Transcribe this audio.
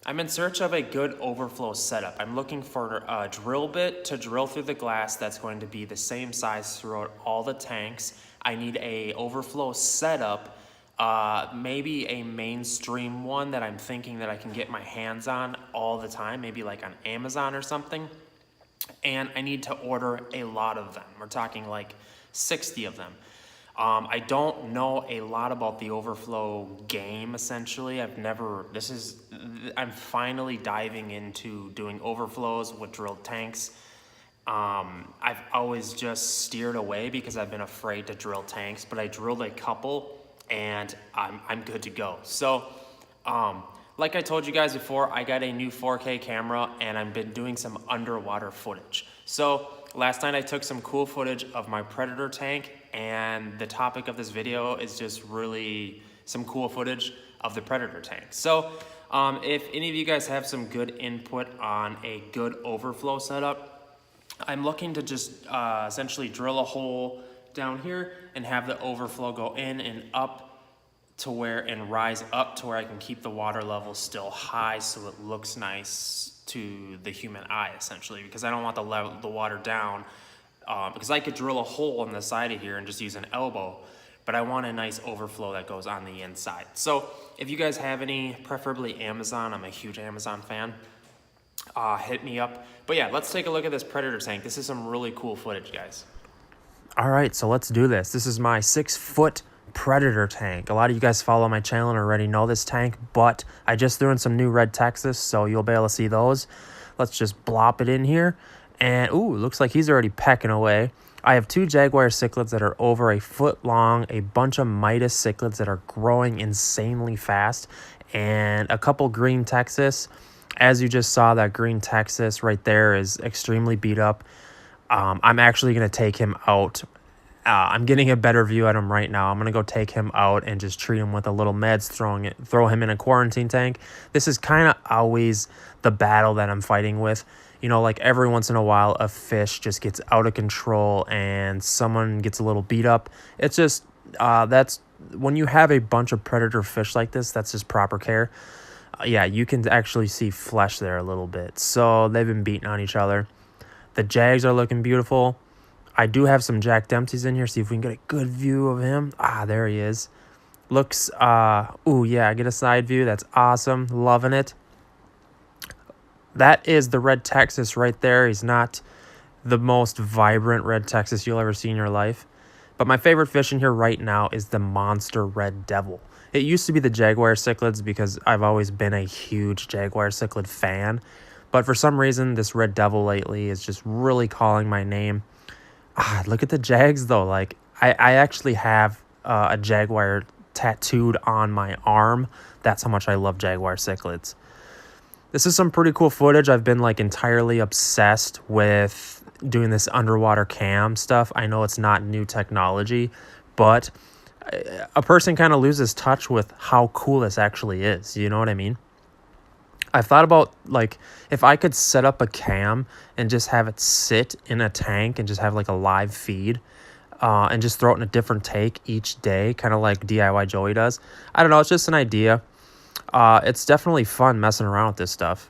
I'm in search of a good overflow setup. I'm looking for a drill bit to drill through the glass that's going to be the same size throughout all the tanks. I need a overflow setup, maybe a mainstream one that I'm thinking that I can get my hands on all the time, maybe like on Amazon or something. And I need to order a lot of them. We're talking like 60 of them. I don't know a lot about the overflow game, essentially. I'm finally diving into doing overflows with drilled tanks. I've always just steered away because I've been afraid to drill tanks, but I drilled a couple and I'm good to go. So, like I told you guys before, I got a new 4K camera and I've been doing some underwater footage. So last night I took some cool footage of my Predator tank, and the topic of this video is just really some cool footage of the Predator tank. So if any of you guys have some good input on a good overflow setup, I'm looking to just essentially drill a hole down here and have the overflow go in and up to where, and rise up to where I can keep the water level still high so it looks nice to the human eye, essentially, because I don't want the water down, because I could drill a hole on the side of here and just use an elbow, but I want a nice overflow that goes on the inside. So if you guys have any, preferably Amazon, I'm a huge Amazon fan, hit me up. But yeah, let's take a look at this Predator tank. This is some really cool footage, guys. All right, so let's do this. This is my 6-foot Predator tank. A lot of you guys follow my channel and already know this tank, but I just threw in some new red Texas, so you'll be able to see those. Let's just blop it in here. And ooh, looks like he's already pecking away. I have 2 Jaguar cichlids that are over a foot long, a bunch of Midas cichlids that are growing insanely fast, and a couple green Texas. As you just saw, that green Texas right there is extremely beat up. I'm actually going to take him out. I'm getting a better view at him right now. I'm going to go take him out and just treat him with a little meds, throw him in a quarantine tank. This is kind of always the battle that I'm fighting with. You know, like every once in a while, a fish just gets out of control and someone gets a little beat up. It's just, that's when you have a bunch of predator fish like this, that's just proper care. Yeah, you can actually see flesh there a little bit. So they've been beating on each other. The Jags are looking beautiful. I do have some Jack Dempsey's in here. See if we can get a good view of him. Ah, there he is. Looks, ooh, yeah, I get a side view. That's awesome. Loving it. That is the red Texas right there. He's not the most vibrant red Texas you'll ever see in your life. But my favorite fish in here right now is the monster red devil. It used to be the Jaguar cichlids because I've always been a huge Jaguar cichlid fan. But for some reason, this red devil lately is just really calling my name. Ah, look at the Jags, though. Like, I actually have a Jaguar tattooed on my arm. That's how much I love Jaguar cichlids. This is some pretty cool footage. I've been, like, entirely obsessed with doing this underwater cam stuff. I know it's not new technology, but a person kind of loses touch with how cool this actually is. You know what I mean? I've thought about, like, if I could set up a cam and just have it sit in a tank and just have, like, a live feed and just throw it in a different take each day, kind of like DIY Joey does. I don't know. It's just an idea. It's definitely fun messing around with this stuff.